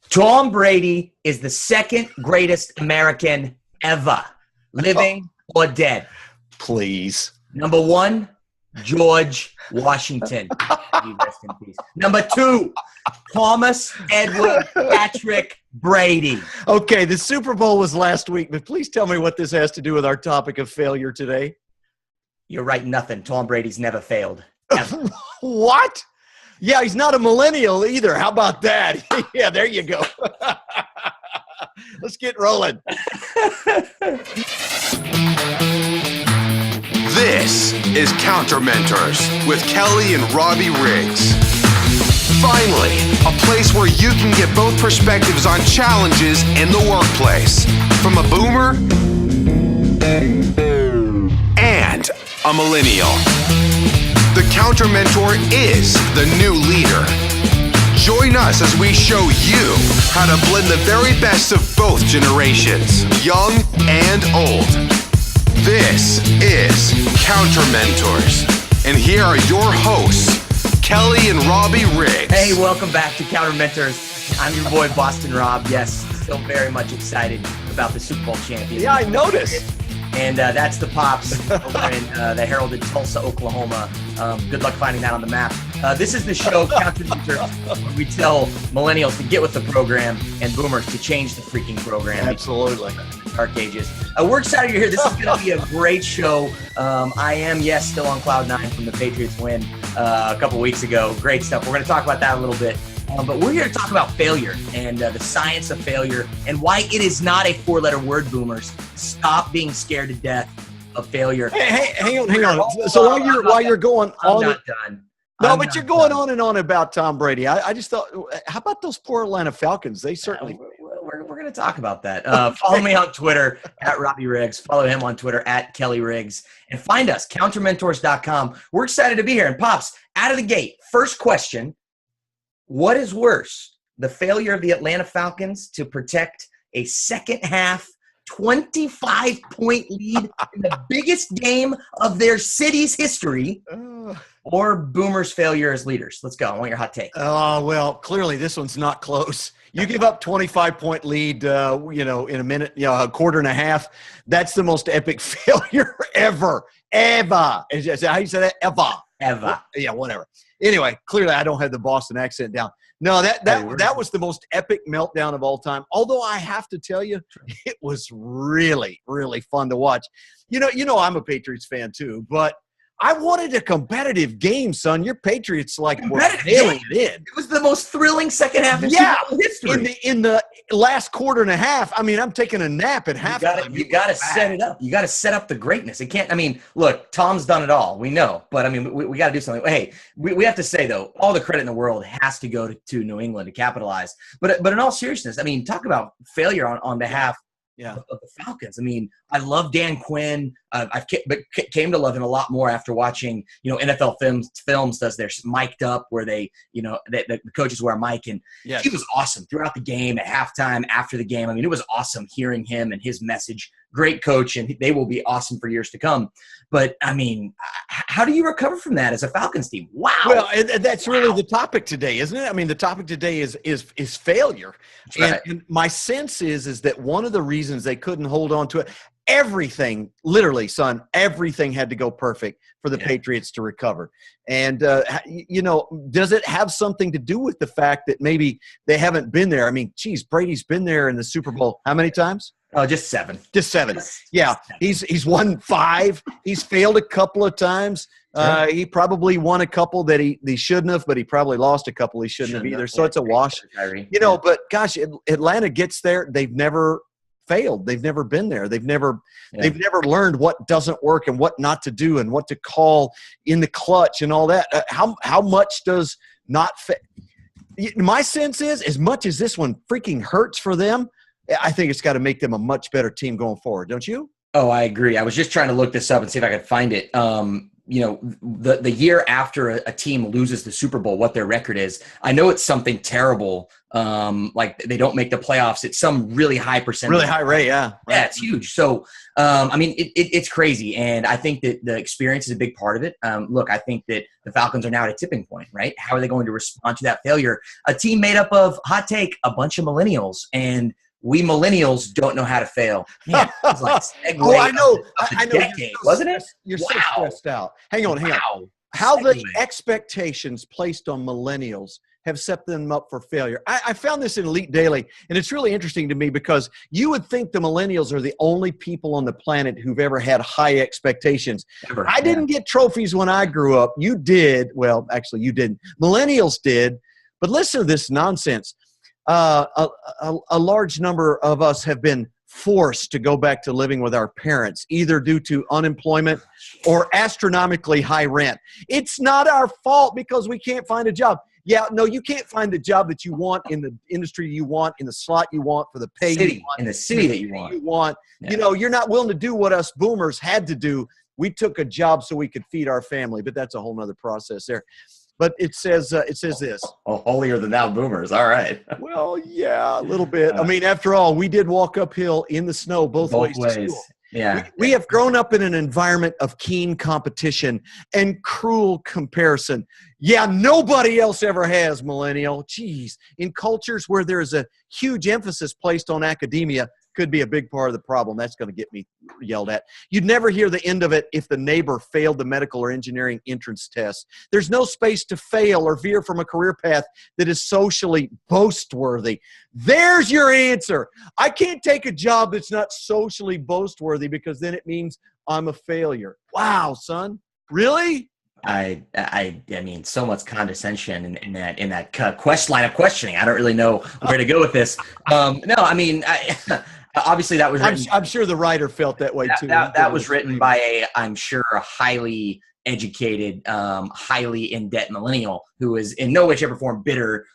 Tom Brady is the second greatest American ever, living or dead. Please. Number one, George Washington. Rest in peace. Number two, Thomas Edward Patrick Brady. Okay, the Super Bowl was last week, but please tell me what this has to do with our topic of failure today. You're right, nothing. Tom Brady's never failed. Ever. What? Yeah, he's not a millennial either. How about that? Yeah, there you go. Let's get rolling. This is Counter Mentors with Kelly and Robby Riggs. Finally, a place where you can get both perspectives on challenges in the workplace from a boomer and a millennial. The Counter Mentor is the new leader. Join us as we show you how to blend the very best of both generations, young and old. This is Counter Mentors. And here are your hosts, Kelly and Robby Riggs. Hey, welcome back to Counter Mentors. I'm your boy, Boston Rob. Yes, still very much excited about the Super Bowl champion. Yeah, I noticed. And that's the Pops over in the heralded Tulsa, Oklahoma. Good luck finding that on the map. This is the show, Counter Mentors, where we tell millennials to get with the program and boomers to change the freaking program. Absolutely. Dark ages. We're excited you're here. This is going to be a great show. I am, yes, still on cloud nine from the Patriots win a couple weeks ago. Great stuff. We're going to talk about that a little bit. But we're here to talk about failure and the science of failure and why it is not a four-letter word, boomers. Stop being scared to death of failure. Hey, hang on. So while you're going on, I'm not done. No, but you're going on and on about Tom Brady. I just thought, how about those poor Atlanta Falcons? They certainly. We're going to talk about that. Follow me on Twitter at Robby Riggs. Follow him on Twitter at Kelly Riggs. And find us, countermentors.com. We're excited to be here. And Pops, out of the gate, first question. What is worse, the failure of the Atlanta Falcons to protect a second half 25-point lead in the biggest game of their city's history, or boomers' failure as leaders? Let's go. I want your hot take. Oh, well, clearly this one's not close. You give up 25-point lead, in a minute, a quarter and a half. That's the most epic failure ever. Is that how you say that? Ever. Yeah, whatever. Anyway, clearly I don't have the Boston accent down. No, that was the most epic meltdown of all time. Although I have to tell you, it was really, really fun to watch. You know, I'm a Patriots fan too, but I wanted a competitive game, son. Your Patriots were nailing it in. It was the most thrilling second half in Super Bowl history. In the last quarter and a half, I mean, I'm taking a nap at halftime. You got to set it up. You got to set up the greatness. It can't. I mean, look, Tom's done it all. We know, but I mean, we got to do something. Hey, we have to say though, all the credit in the world has to go to New England to capitalize. But in all seriousness, I mean, talk about failure on behalf. Yeah. Of the Falcons. I mean, I love Dan Quinn. I've came to love him a lot more after watching, NFL films does their mic'd up where they, the coaches wear a mic, and he was awesome throughout the game, at halftime, after the game. I mean, it was awesome hearing him and his message. Great coach, and they will be awesome for years to come. But I mean, how do you recover from that as a Falcons team? Wow. Well, that's really the topic today, isn't it? I mean, the topic today is failure. Right. And my sense is that one of the reasons they couldn't hold on to it, everything, literally, son, everything had to go perfect for the Patriots to recover. And, does it have something to do with the fact that maybe they haven't been there? I mean, geez, Brady's been there in the Super Bowl how many times? Oh, just seven. Yeah, he's won 5. He's failed a couple of times. He probably won a couple that he shouldn't have, but he probably lost a couple he shouldn't have either. So it's a wash. But gosh, Atlanta gets there. They've never failed. They've never been there. They've never learned what doesn't work and what not to do and what to call in the clutch and all that. How much does not my sense is, as much as this one freaking hurts for them, I think it's got to make them a much better team going forward, don't you? Oh, I agree. I was just trying to look this up and see if I could find it. the year after a team loses the Super Bowl, what their record is. I know it's something terrible. Like they don't make the playoffs. It's some really high percentage. Really high rate, yeah. Right. Yeah, it's huge. So, it's crazy. And I think that the experience is a big part of it. Look, I think that the Falcons are now at a tipping point, right? How are they going to respond to that failure? A team made up of, hot take, a bunch of millennials. And we millennials don't know how to fail. Man, it was like I know. Decade, wasn't it? You're so stressed out. Hang on. How the expectations placed on millennials have set them up for failure. I found this in Elite Daily, and it's really interesting to me because you would think the millennials are the only people on the planet who've ever had high expectations. I didn't get trophies when I grew up. You did. Well, actually, you didn't. Millennials did. But listen to this nonsense. A large number of us have been forced to go back to living with our parents, either due to unemployment or astronomically high rent. It's not our fault because we can't find a job. Yeah, no, you can't find the job that you want in the industry you want, in the slot you want, for the pay you want, in the city that you want. Yeah. You're not willing to do what us boomers had to do. We took a job so we could feed our family, but that's a whole nother process there. But it says this. Oh, holier than thou boomers. All right. Well, yeah, a little bit. I mean, after all, we did walk uphill in the snow both ways to school. Yeah. We have grown up in an environment of keen competition and cruel comparison. Yeah, nobody else ever has, millennial. Jeez. In cultures where there is a huge emphasis placed on academia, could be a big part of the problem. That's going to get me yelled at. You'd never hear the end of it if the neighbor failed the medical or engineering entrance test. There's no space to fail or veer from a career path that is socially boast-worthy. There's your answer. I can't take a job that's not socially boast-worthy because then it means I'm a failure. Wow, son. Really? I mean, so much condescension in that line of questioning. I don't really know where to go with this. No, I mean, obviously that was written. I'm sure the writer felt that way too. That was written by I'm sure a highly educated, highly in debt millennial who is in no way, shape, or form bitter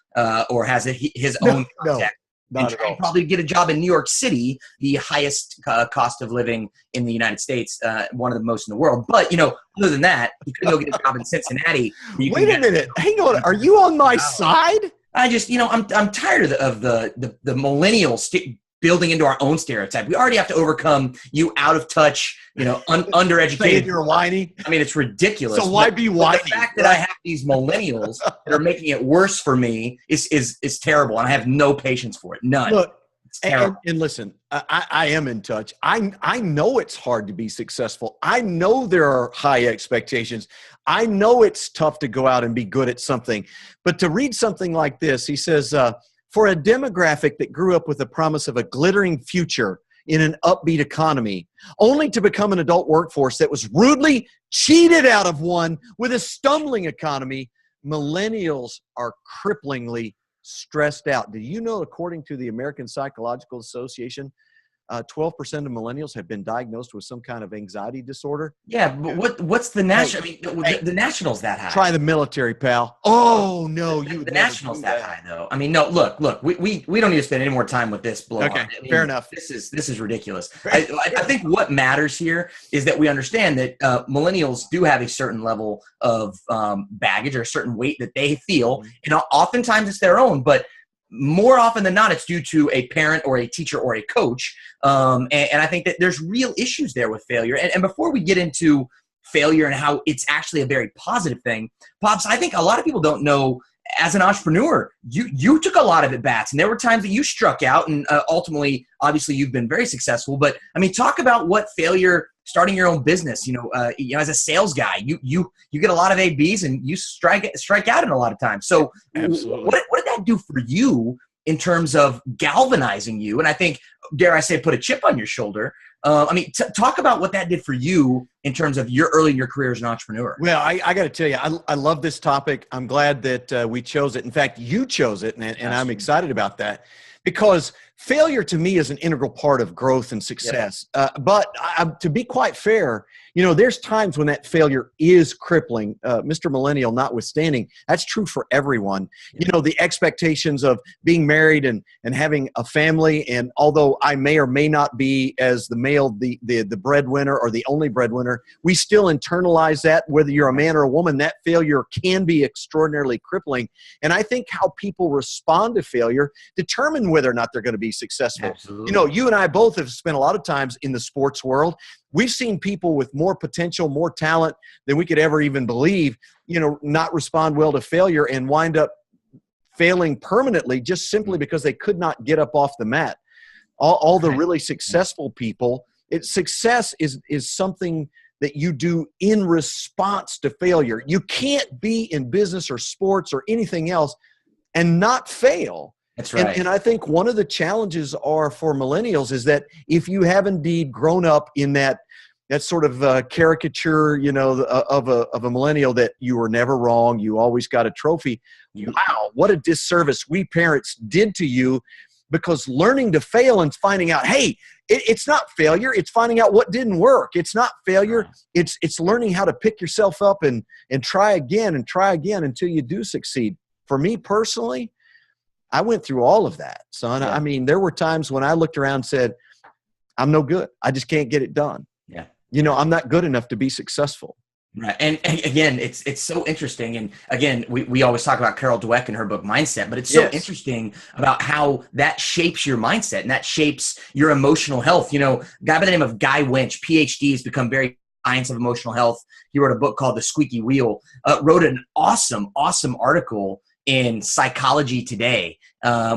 or has his own context. And trying probably to get a job in New York City, the highest cost of living in the United States, one of the most in the world. But, other than that, you could go get a job in Cincinnati. Wait a minute. Hang on. Are you on my side? I just, I'm tired of the millennials building into our own stereotype. We already have to overcome you out of touch, undereducated. Saying you're whiny. I mean, it's ridiculous. So why be whiny? The fact that I have these millennials that are making it worse for me is terrible, and I have no patience for it. None. Look, it's terrible. And listen, I am in touch. I know it's hard to be successful. I know there are high expectations. I know it's tough to go out and be good at something. But to read something like this, he says, for a demographic that grew up with the promise of a glittering future in an upbeat economy, only to become an adult workforce that was rudely cheated out of one with a stumbling economy, millennials are cripplingly stressed out. Do you know, according to the American Psychological Association, 12% of millennials have been diagnosed with some kind of anxiety disorder. Yeah, but what's the national? The national's that high. Try the military, pal. Oh no, the national's that high though. I mean, no. Look. We don't need to spend any more time with this blow. Okay, fair enough. This is ridiculous. I think what matters here is that we understand that millennials do have a certain level of baggage or a certain weight that they feel, and oftentimes it's their own, but more often than not, it's due to a parent or a teacher or a coach. And I think that there's real issues there with failure. And before we get into failure and how it's actually a very positive thing, Pops, I think a lot of people don't know, as an entrepreneur, you took a lot of at-bats, and there were times that you struck out, and ultimately, obviously, you've been very successful. But, I mean, talk about what failure starting your own business, as a sales guy, you get a lot of ABs and you strike out in a lot of times. So absolutely. What did that do for you in terms of galvanizing you? And I think, dare I say, put a chip on your shoulder. Talk about what that did for you in terms of your early in your career as an entrepreneur. Well, I got to tell you, I love this topic. I'm glad that we chose it. In fact, you chose it, and I'm excited about that. Because failure to me is an integral part of growth and success. Yep. But to be quite fair, there's times when that failure is crippling. Mr. Millennial notwithstanding, that's true for everyone. Yep. The expectations of being married and having a family. And although I may or may not be, as the male, the breadwinner or the only breadwinner. We still internalize that, whether you're a man or a woman. That failure can be extraordinarily crippling. And I think how people respond to failure determine whether or not they're going to be successful. Absolutely. You know, you and I both have spent a lot of times in the sports world. We've seen people with more potential, more talent than we could ever even believe, you know, not respond well to failure and wind up failing permanently just simply because they could not get up off the mat. All the really successful people, success is something that you do in response to failure. You can't be in business or sports or anything else and not fail. That's right. And I think one of the challenges are for millennials is that if you have indeed grown up in that sort of caricature, you know, of a millennial, that you were never wrong, you always got a trophy. Wow, what a disservice we parents did to you, because learning to fail and finding out, hey, it's not failure, it's finding out what didn't work. It's not failure, it's learning how to pick yourself up and try again until you do succeed. For me personally, I went through all of that, son. Yeah. I mean, there were times when I looked around and said, I'm no good. I just can't get it done. Yeah. You know, I'm not good enough to be successful. Right. And again, it's so interesting. And again, we always talk about Carol Dweck in her book Mindset, but it's so interesting about how that shapes your mindset and that shapes your emotional health. You know, a guy by the name of Guy Winch, PhD, has become very science of emotional health. He wrote a book called The Squeaky Wheel, wrote an awesome article in Psychology Today,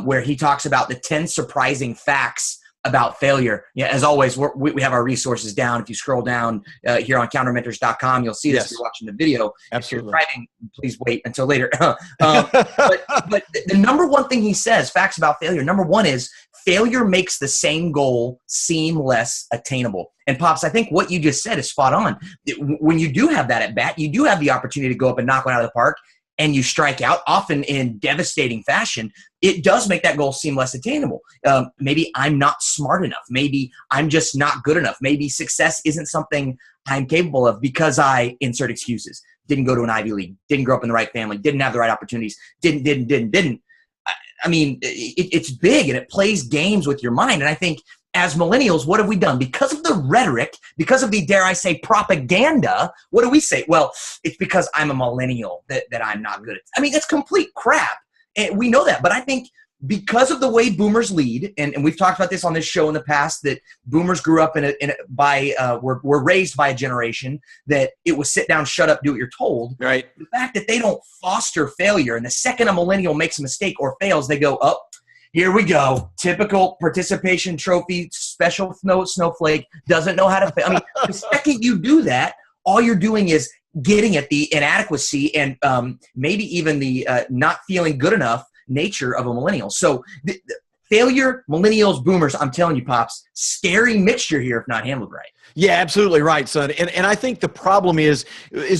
where he talks about the 10 surprising facts about failure. Yeah, as always, we have our resources down. If you scroll down here on countermentors.com, you'll see this if you're watching the video. Absolutely. If you're driving, please wait until later. But the number one thing he says, facts about failure, number one is failure makes the same goal seem less attainable. And Pops, I think what you just said is spot on. When you do have that at bat, you do have the opportunity to go up and knock one out of the park, and you strike out, often in devastating fashion, it does make that goal seem less attainable. Maybe I'm not smart enough. Maybe I'm just not good enough. Maybe success isn't something I'm capable of because I insert excuses. Didn't go to an Ivy League, didn't grow up in the right family, didn't have the right opportunities, didn't. I mean, it's big, and it plays games with your mind. And I think as millennials, what have we done? Because of the rhetoric, because of the, dare I say, propaganda, what do we say? Well, it's because I'm a millennial that I'm not good at. I mean, it's complete crap. And we know that. But I think because of the way boomers lead, and we've talked about this on this show in the past, that boomers grew up were raised by a generation that it was sit down, shut up, do what you're told. Right. The fact that they don't foster failure, and the second a millennial makes a mistake or fails, they go, oh, here we go. Typical participation trophy, special snowflake, doesn't know how to fail. I mean, the second you do that, all you're doing is getting at the inadequacy and maybe even the not feeling good enough nature of a millennial. So the failure, millennials, boomers, I'm telling you, Pops, scary mixture here if not handled right. Yeah, absolutely right, son. And I think the problem is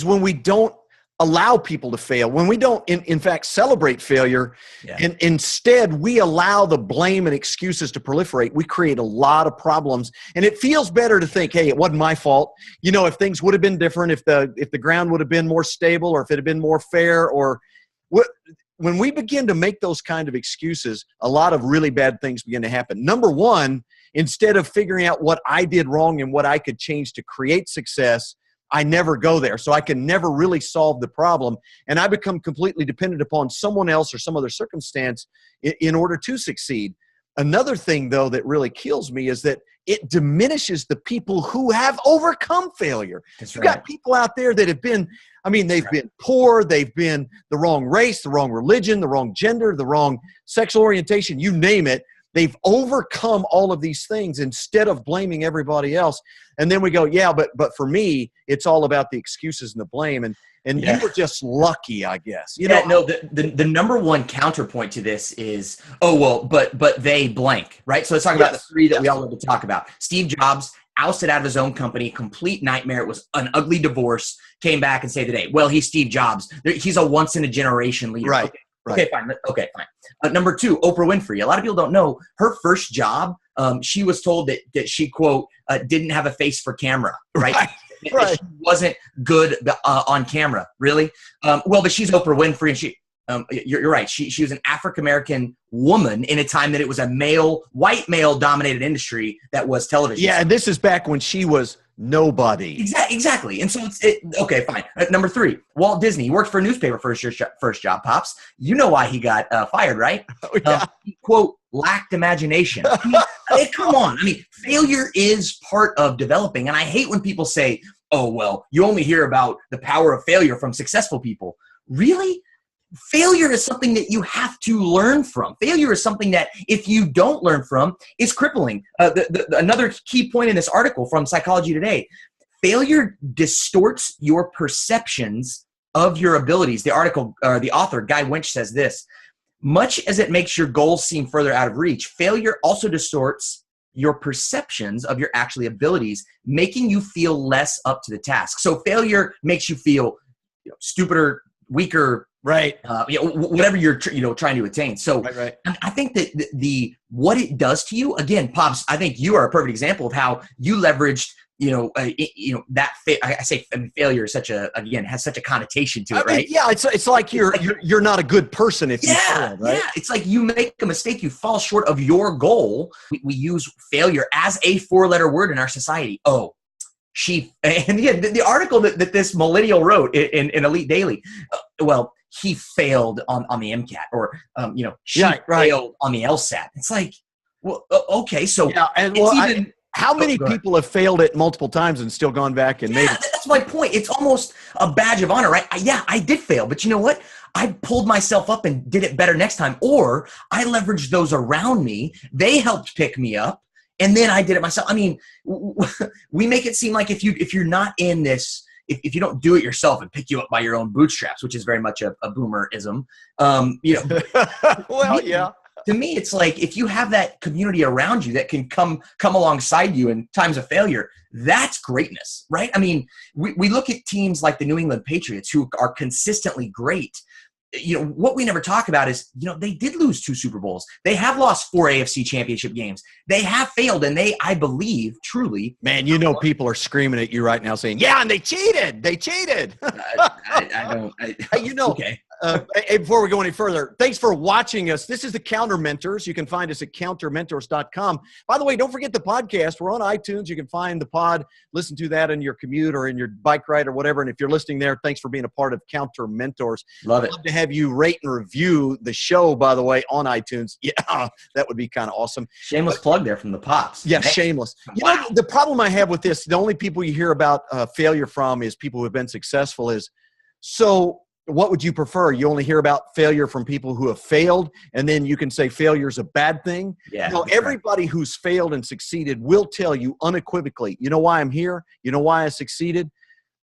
when we don't allow people to fail, when we don't, in fact, celebrate failure, and instead we allow the blame and excuses to proliferate, we create a lot of problems. And it feels better to think, hey, it wasn't my fault. You know, if things would have been different, if the ground would have been more stable, or if it had been more fair, or what. When we begin to make those kind of excuses, a lot of really bad things begin to happen. Number one, instead of figuring out what I did wrong and what I could change to create success, I never go there. So I can never really solve the problem. And I become completely dependent upon someone else or some other circumstance in order to succeed. Another thing, though, that really kills me is that it diminishes the people who have overcome failure. That's You've got people out there that have been, they've been poor, they've been the wrong race, the wrong religion, the wrong gender, the wrong sexual orientation, you name it. They've overcome all of these things instead of blaming everybody else. And then we go, yeah, but for me, it's all about the excuses and the blame. And you were just lucky, I guess. The number one counterpoint to this is, but they blank, right? So let's talk about the three that we all love to talk about. Steve Jobs ousted out of his own company, complete nightmare. It was an ugly divorce, came back and saved the day. Well, he's Steve Jobs. He's a once-in-a-generation leader. Right. Okay, fine. Number two, Oprah Winfrey. A lot of people don't know her first job. She was told that she, quote, didn't have a face for camera, right? Right. She wasn't good on camera, really. But she's Oprah Winfrey, and you're right. She was an African-American woman in a time that it was a white male dominated industry that was television. Yeah. And this is back when she was nobody. Exactly. And so okay, fine. Number 3, Walt Disney. He worked for a newspaper first job, Pops. You know why he got fired, right? Oh, yeah. He, quote, lacked imagination. I mean, come on. I mean, failure is part of developing. And I hate when people say, oh, well, you only hear about the power of failure from successful people. Really? Failure is something that you have to learn from. Failure is something that if you don't learn from, is crippling. Another key point in this article from Psychology Today, failure distorts your perceptions of your abilities. The author, Guy Winch, says this: much as it makes your goals seem further out of reach, failure also distorts your perceptions of your actually abilities, making you feel less up to the task. So failure makes you feel stupider, weaker, right? Whatever you're trying to attain. So right. I think that what it does to you, again, Pops, I think you are a perfect example of how you leveraged that failure is has such a connotation to it, right? Yeah, it's like you're not a good person if you fail, right? Yeah, it's like you make a mistake, you fall short of your goal. We use failure as a 4-letter word in our society. Oh, the article that this millennial wrote in Elite Daily, he failed on the MCAT, or she failed on the LSAT. It's like, well, okay, so yeah, and how many people have failed it multiple times and still gone back and made it? That's my point. It's almost a badge of honor, right? I did fail, but you know what? I pulled myself up and did it better next time, or I leveraged those around me. They helped pick me up, and then I did it myself. I mean, we make it seem like if you're not in this, if you don't do it yourself and pick you up by your own bootstraps, which is very much a boomerism, well, yeah. To me, it's like if you have that community around you that can come alongside you in times of failure, that's greatness, right? I mean, we look at teams like the New England Patriots who are consistently great. What we never talk about is, they did lose 2 Super Bowls. They have lost 4 AFC championship games. They have failed, and I believe, truly. Man, people are screaming at you right now saying, yeah, and they cheated. They cheated. Okay. Before we go any further, thanks for watching us. This is the Counter Mentors. You can find us at countermentors.com. By the way, don't forget the podcast. We're on iTunes. You can find the pod, listen to that in your commute or in your bike ride or whatever. And if you're listening there, thanks for being a part of Counter Mentors. Love it. Love to have you rate and review the show, by the way, on iTunes. Yeah, that would be kind of awesome. Shameless plug there from the Pops. Yeah, shameless. Wow. The problem I have with this, the only people you hear about failure from is people who have been successful so what would you prefer? You only hear about failure from people who have failed, and then you can say failure is a bad thing? Yeah. Everybody who's failed and succeeded will tell you unequivocally, you know why I'm here? You know why I succeeded?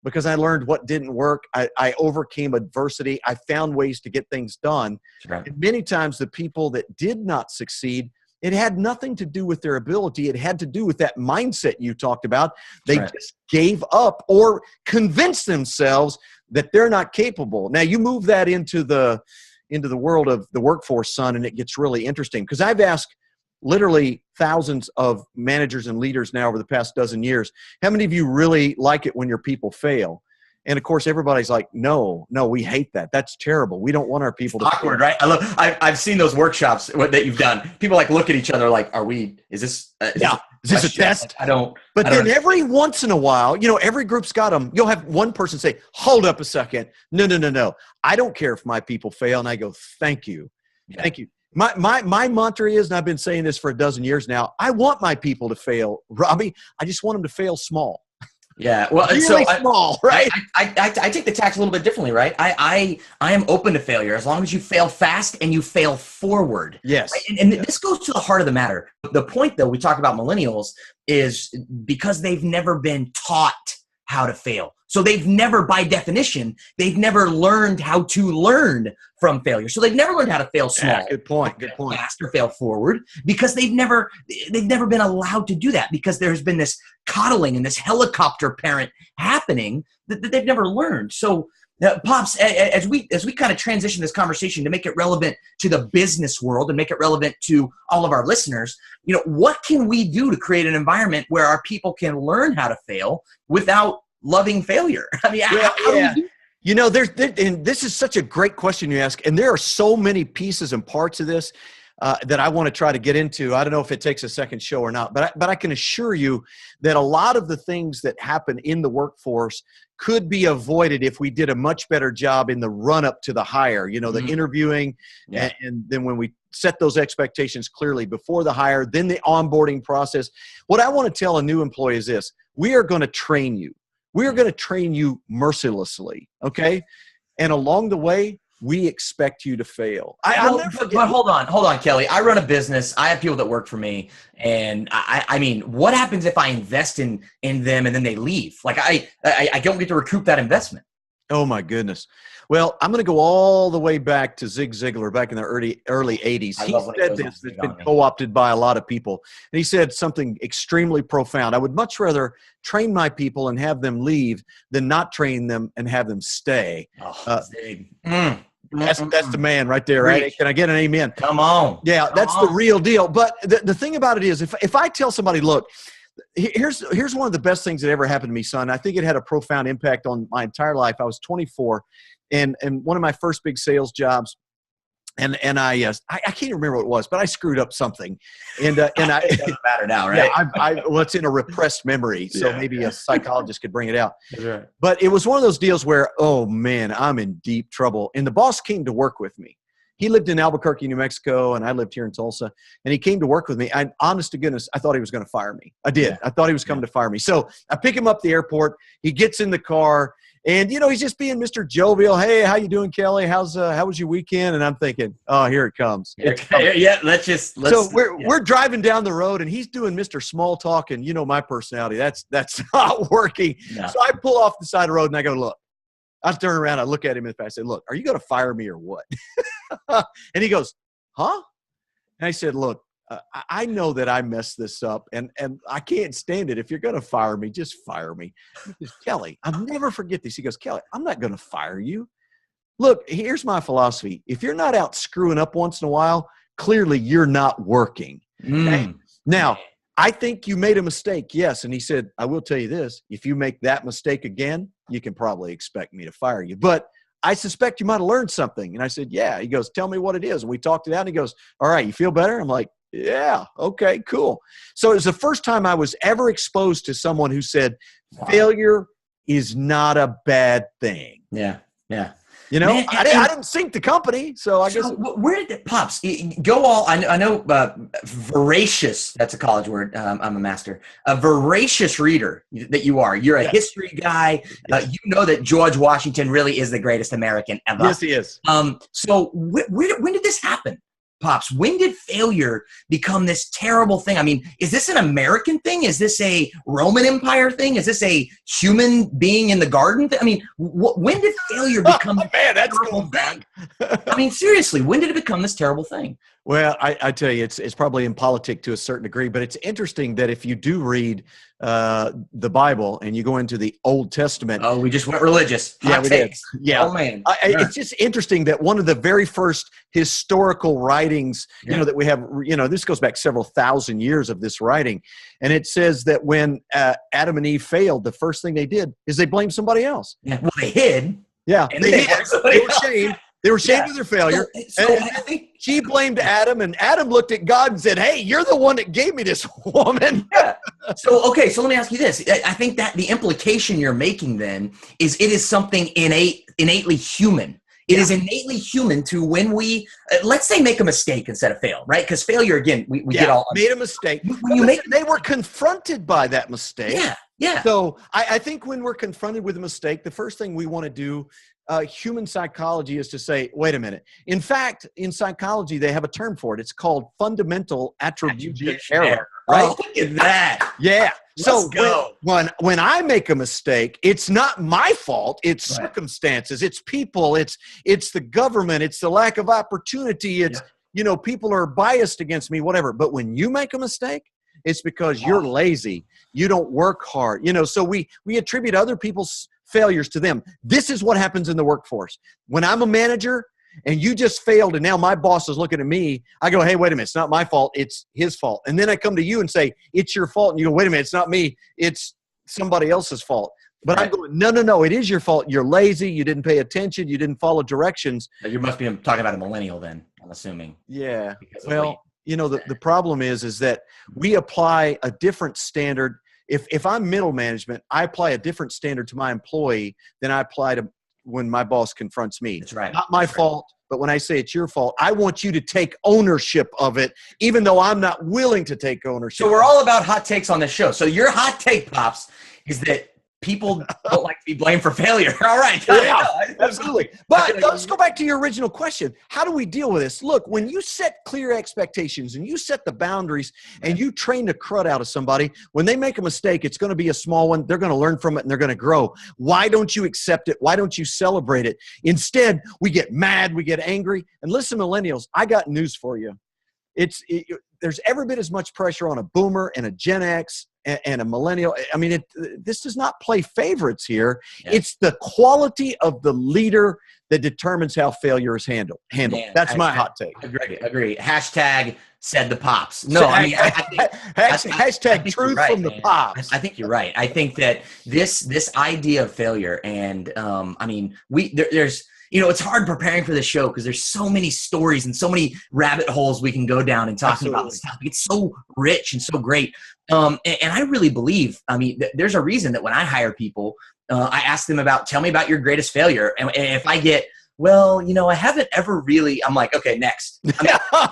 Because I learned what didn't work. I overcame adversity. I found ways to get things done. Right. And many times the people that did not succeed, it had nothing to do with their ability. It had to do with that mindset you talked about. They just gave up or convinced themselves that they're not capable. Now you move that into the world of the workforce, son, and it gets really interesting, because I've asked literally thousands of managers and leaders now over the past dozen years, how many of you really like it when your people fail? And of course, everybody's like, no, we hate that. That's terrible. We don't want our people to awkward, fail. Right? I've seen those workshops that you've done. People look at each other like, is this a test? But then every once in a while, every group's got them. You'll have one person say, hold up a second. No. I don't care if my people fail. And I go, thank you. Yeah. Thank you. My mantra is, and I've been saying this for a dozen years now, I want my people to fail, Robbie. I just want them to fail small. Yeah, well, really small, right? I take the tax a little bit differently, right? I am open to failure as long as you fail fast and you fail forward. Yes. Right? And this goes to the heart of the matter. The point, though, we talk about millennials is because they've never been taught how to fail. So they've never, by definition, they've never learned how to learn from failure. So they've never learned how to fail small. Yeah, good point. Fast or fail forward, because they've never been allowed to do that, because there's been this coddling and this helicopter parent happening that they've never learned. So Pops, as we kind of transition this conversation to make it relevant to the business world and make it relevant to all of our listeners, what can we do to create an environment where our people can learn how to fail without loving failure? I mean, how do we do? And this is such a great question you ask, and there are so many pieces and parts of this that I want to try to get into. I don't know if it takes a second show or not, but I can assure you that a lot of the things that happen in the workforce could be avoided if we did a much better job in the run-up to the hire, the interviewing, and then when we set those expectations clearly before the hire, then the onboarding process. What I want to tell a new employee is this: we are going to train you. We are going to train you mercilessly, okay? And along the way, we expect you to fail. But hold on, Kelly. I run a business. I have people that work for me. And I mean, what happens if I invest in them and then they leave? Like I don't get to recoup that investment. Oh my goodness. Well, I'm going to go all the way back to Zig Ziglar back in the early 80s. He said this that's been co-opted by a lot of people. And he said something extremely profound. I would much rather train my people and have them leave than not train them and have them stay. That's the man right there, right? Can I get an amen? Come on. Yeah, that's the real deal. But the thing about it is, if I tell somebody, look, here's one of the best things that ever happened to me, son. I think it had a profound impact on my entire life. I was 24, and one of my first big sales jobs, and I can't even remember what it was, but I screwed up something, and it doesn't matter now, right? Yeah, well, it's in a repressed memory, so maybe a psychologist could bring it out. That's right. But it was one of those deals where, oh man, I'm in deep trouble, and the boss came to work with me. He lived in Albuquerque, New Mexico, and I lived here in Tulsa. And he came to work with me. And honest to goodness, I thought he was going to fire me. I did. Yeah. I thought he was coming to fire me. So I pick him up at the airport. He gets in the car, and he's just being Mr. Jovial. Hey, how you doing, Kelly? How was your weekend? And I'm thinking, oh, here it comes. Yeah, let's. So we're driving down the road, and he's doing Mr. Small Talk, and my personality. That's not working. No. So I pull off the side of the road, and I go, look. I turn around, I look at him, and I said, look, are you going to fire me or what? And he goes, huh? And I said, look, I know that I messed this up, and I can't stand it. If you're going to fire me, just fire me. He goes, Kelly, I'll never forget this. He goes, Kelly, I'm not going to fire you. Look, here's my philosophy. If you're not out screwing up once in a while, clearly you're not working. Okay? Now, I think you made a mistake, yes. And he said, I will tell you this. If you make that mistake again, you can probably expect me to fire you. But I suspect you might have learned something. And I said, yeah. He goes, tell me what it is. And we talked it out. And he goes, all right, you feel better? I'm like, yeah, okay, cool. So it was the first time I was ever exposed to someone who said, failure is not a bad thing. Yeah, yeah. Man, I didn't sink the company, so I guess. Where did it, Pops, go all, I know voracious, that's a college word, I'm a master, a voracious reader that you are. You're a history guy. You know that George Washington really is the greatest American ever. Yes, he is. So when did this happen? Pops, when did failure become this terrible thing? I mean, is this an American thing? Is this a Roman Empire thing? Is this a human being in the garden thing? I mean, when did failure become this terrible thing? I mean, seriously, when did it become this terrible thing? Well, I tell you, it's probably in politics to a certain degree, but it's interesting that if you do read the Bible and you go into the Old Testament. Oh, we just went religious. Yeah, we did. Yeah. Oh, man. It's just interesting that one of the very first historical writings, that we have, this goes back several thousand years of this writing. And it says that when Adam and Eve failed, the first thing they did is they blamed somebody else. Yeah. Well, they hid. Yeah. They were ashamed. They were ashamed of their failure. And she blamed Adam, and Adam looked at God and said, hey, you're the one that gave me this woman. Yeah. So let me ask you this. I think that the implication you're making then is it is something innately human. It is innately human to when we, let's say, make a mistake instead of fail, right? Because failure, again, we get all made a mistake. They were confronted by that mistake. Yeah, yeah. So I think when we're confronted with a mistake, the first thing we want to do, human psychology, is to say, wait a minute. In fact, in psychology, they have a term for it. It's called fundamental attribution error. Right? Oh, look at that. Yeah. Let's go. When I make a mistake, it's not my fault. It's circumstances. It's people. It's the government. It's the lack of opportunity. It's, people are biased against me, whatever. But when you make a mistake, it's because you're lazy. You don't work hard. So we attribute other people's failures to them. This is what happens in the workforce. When I'm a manager and you just failed and now my boss is looking at me, I go, hey, wait a minute, it's not my fault, it's his fault. And then I come to you and say, it's your fault. And you go, wait a minute, it's not me, it's somebody else's fault. But I'm going, no, it is your fault. You're lazy. You didn't pay attention. You didn't follow directions. You must be talking about a millennial then, I'm assuming. Yeah. Well, the problem is that we apply a different standard. If I'm middle management, I apply a different standard to my employee than I apply to when my boss confronts me. That's right. Not my fault, but when I say it's your fault, I want you to take ownership of it, even though I'm not willing to take ownership. So we're all about hot takes on this show. So your hot take, Pops, is that people don't like to be blamed for failure. All right. Yeah, absolutely. But let's go back to your original question. How do we deal with this? Look, when you set clear expectations and you set the boundaries and you train the crud out of somebody, when they make a mistake, it's going to be a small one. They're going to learn from it and they're going to grow. Why don't you accept it? Why don't you celebrate it? Instead, we get mad, we get angry. And listen, millennials, I got news for you. There's every bit as much pressure on a boomer and a Gen X and a millennial. I mean, this does not play favorites here. Yeah. It's the quality of the leader that determines how failure is handled. Man, that's my hot take. Agree. Hashtag said the Pops. No, I mean, hashtag truth from the Pops. I think you're right. I think that this idea of failure, and I mean, there's. It's hard preparing for the show because there's so many stories and so many rabbit holes we can go down and talking about this topic. It's so rich and so great. And I really believe, there's a reason that when I hire people, I ask them tell me about your greatest failure. And if I get, I haven't ever really, I'm like, okay, next.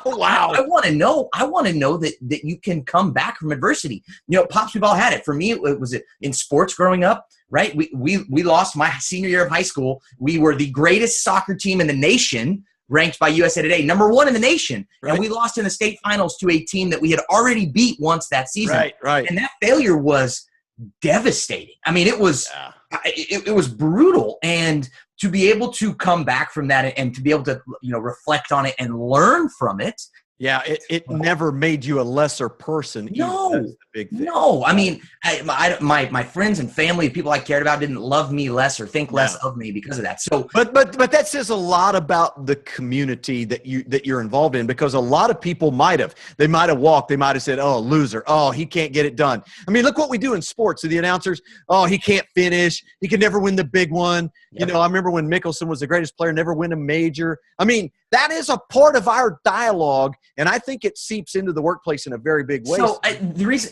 Wow. I want to know that you can come back from adversity. Pops, we've all had it. For me, it was in sports growing up, right? We lost my senior year of high school. We were the greatest soccer team in the nation, ranked by USA Today, #1 in the nation. Right. And we lost in the state finals to a team that we had already beat once that season. Right. And that failure was devastating. I mean, it was brutal. And to be able to come back from that and to be able to, reflect on it and learn from it. Yeah, it never made you a lesser person. No, that's the big thing. No. I mean, my friends and family, people I cared about, didn't love me less or think less of me because of that. So, but that says a lot about the community that you're involved in, because a lot of people might have walked, they might have said, "Oh, loser! Oh, he can't get it done." I mean, look what we do in sports. So the announcers, "Oh, he can't finish. He can never win the big one." Yep. I remember when Mickelson was the greatest player, never win a major. I mean, that is a part of our dialogue, and I think it seeps into the workplace in a very big way. So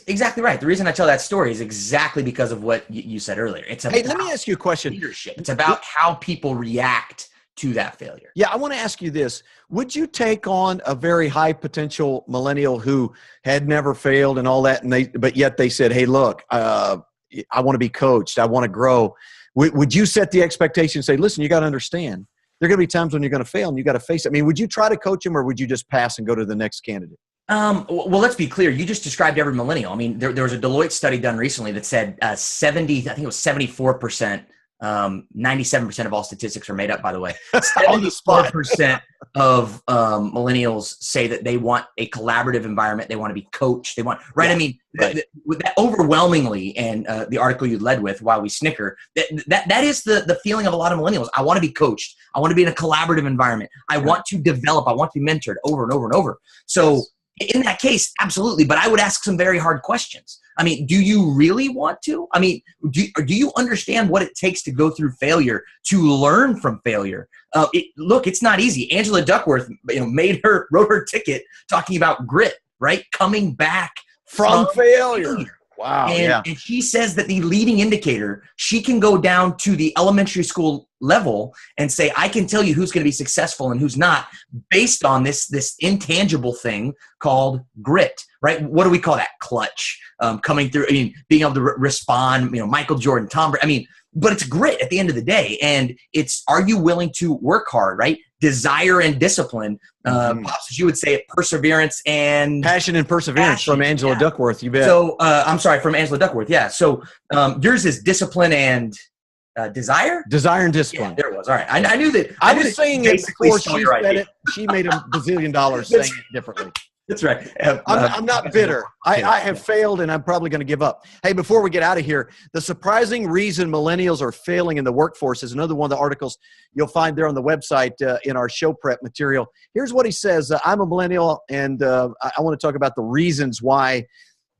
exactly right. The reason I tell that story is exactly because of what you said earlier. It's about let me ask you a question. Leadership. It's about how people react to that failure. Yeah, I want to ask you this. Would you take on a very high potential millennial who had never failed and all that, but yet they said, "Hey, look, I want to be coached. I want to grow." Would you set the expectation and say, "Listen, you got to understand, there are going to be times when you're going to fail and you got to face it"? I mean, would you try to coach him, or would you just pass and go to the next candidate? Well, let's be clear. You just described every millennial. I mean, there was a Deloitte study done recently that said 74%, 97% of all statistics are made up, by the way. 74% of millennials say that they want a collaborative environment. They want to be coached. They want, right? Yeah, I mean, that overwhelmingly, and the article you led with, while we snicker, that is the feeling of a lot of millennials. I want to be coached. I want to be in a collaborative environment. I want to develop. I want to be mentored over and over and over. So in that case, absolutely. But I would ask some very hard questions. I mean, do you really want to? I mean, do you understand what it takes to go through failure, to learn from failure? Look, it's not easy. Angela Duckworth, wrote her ticket talking about grit, right? Coming back from failure. Wow. And she says that the leading indicator, she can go down to the elementary school level and say, I can tell you who's going to be successful and who's not based on this intangible thing called grit, right? What do we call that? Clutch, coming through, being able to respond, Michael Jordan, Tom Brady, but it's grit at the end of the day. And it's, are you willing to work hard, right? Desire and discipline. Pops, as you would say it, perseverance and passion and perseverance from Angela Duckworth. You bet. So I'm sorry, from Angela Duckworth. Yeah. So yours is discipline and desire. Desire and discipline. Yeah, there it was. All right. I knew that. I was saying it before she said it. She made $1 bazillion saying it differently. That's right. I'm not bitter. I have failed, and I'm probably going to give up. Hey, before we get out of here, the surprising reason millennials are failing in the workforce is another one of the articles you'll find there on the website in our show prep material. Here's what he says. I'm a millennial, and I want to talk about the reasons why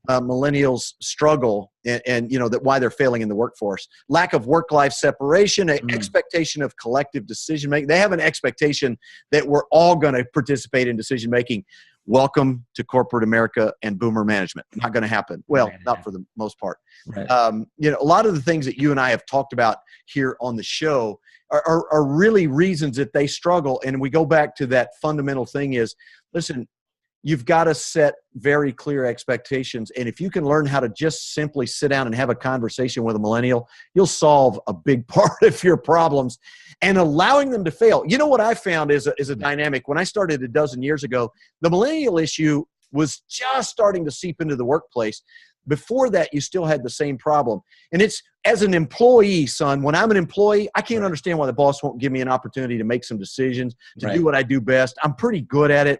millennials struggle and that why they're failing in the workforce. Lack of work-life separation, expectation of collective decision-making. They have an expectation that we're all going to participate in decision-making. Welcome to corporate America and boomer management. Not going to happen. Well, not for the most part. Right. A lot of the things that you and I have talked about here on the show are really reasons that they struggle. And we go back to that fundamental thing is, listen, you've got to set very clear expectations. And if you can learn how to just simply sit down and have a conversation with a millennial, you'll solve a big part of your problems. And allowing them to fail. You know what I found is a dynamic. When I started a dozen years ago, the millennial issue was just starting to seep into the workplace. Before that, you still had the same problem. And it's, as an employee, son, when I'm an employee, I can't understand why the boss won't give me an opportunity to make some decisions, to do what I do best. I'm pretty good at it.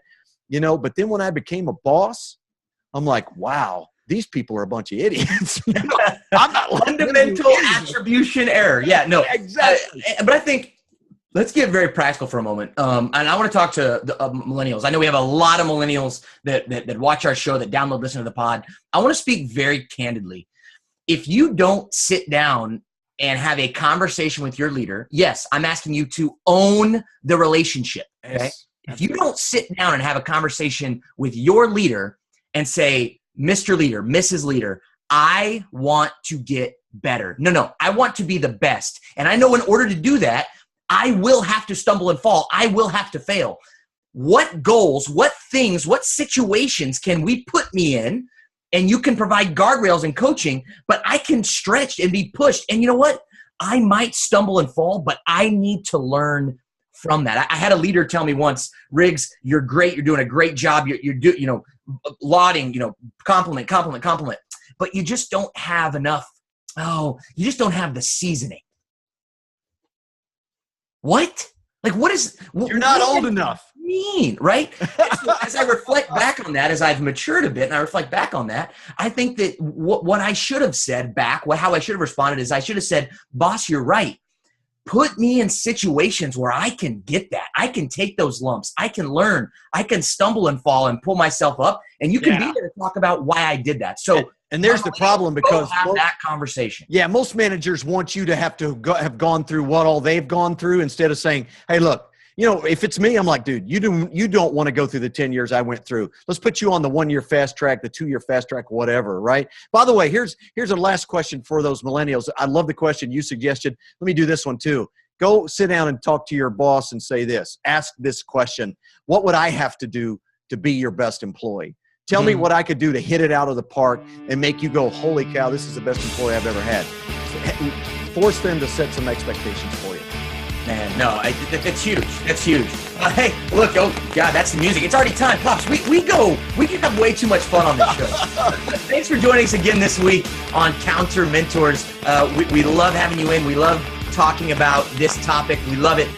But then when I became a boss, I'm like, wow, these people are a bunch of idiots. I'm not fundamental attribution error. Yeah, no, exactly. But I think let's get very practical for a moment. And I want to talk to the millennials. I know we have a lot of millennials that watch our show, that download, listen to the pod. I want to speak very candidly. If you don't sit down and have a conversation with your leader, yes, I'm asking you to own the relationship. Okay. Yes. If you don't sit down and have a conversation with your leader and say, Mr. Leader, Mrs. Leader, I want to get better. No, I want to be the best. And I know in order to do that, I will have to stumble and fall. I will have to fail. What goals, what things, what situations can we put me in? And you can provide guardrails and coaching, but I can stretch and be pushed. And you know what? I might stumble and fall, but I need to learn from that. I had a leader tell me once, Riggs, you're great. You're doing a great job. You're lauding, compliment, but you just don't have enough. Oh, you just don't have the seasoning. What? Like, what is? You're not old enough. Mean, right? So as I reflect back on that, as I've matured a bit, and I reflect back on that, I think that what I should have said back, how I should have responded is I should have said, "Boss, you're right. Put me in situations where I can get that. I can take those lumps. I can learn. I can stumble and fall and pull myself up. And you can be there to talk about why I did that." So, and there's the problem, because have that conversation. Yeah, most managers want you to have gone through what all they've gone through, instead of saying, "Hey, look, if it's me, I'm like, dude, you don't want to go through the 10 years I went through. Let's put you on the 1-year fast track, the 2-year fast track, whatever." Right? By the way, here's a last question for those millennials. I love the question you suggested. Let me do this one too. Go sit down and talk to your boss and say this. Ask this question: what would I have to do to be your best employee? Tell me what I could do to hit it out of the park and make you go, holy cow, this is the best employee I've ever had. Force them to set some expectations for you. Man, no, that's huge. That's huge. Hey, look, oh God, that's the music. It's already time, Pops. We can have way too much fun on this show. Thanks for joining us again this week on Counter Mentors. We love having you in. We love talking about this topic. We love it.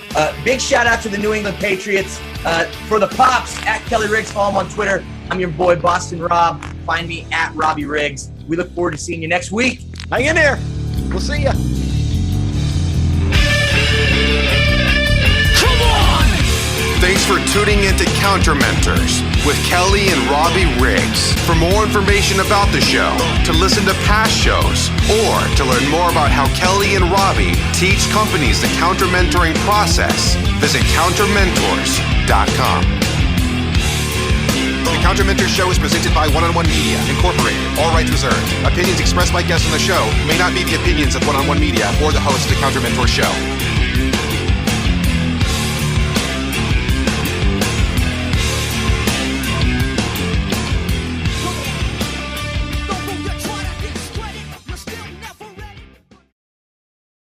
Big shout out to the New England Patriots. For the Pops, at Kelly Riggs, follow him on Twitter. I'm your boy, Boston Rob. Find me at Robbie Riggs. We look forward to seeing you next week. Hang in there. We'll see you. Come on! Thanks for tuning into Counter Mentors with Kelly and Robby Riggs. For more information about the show, to listen to past shows, or to learn more about how Kelly and Robby teach companies the counter mentoring process, visit countermentors.com. The Counter Mentors Show is presented by One-on-One Media, Incorporated. All rights reserved. Opinions expressed by guests on the show may not be the opinions of One-on-One Media or the host of the Counter Mentors Show.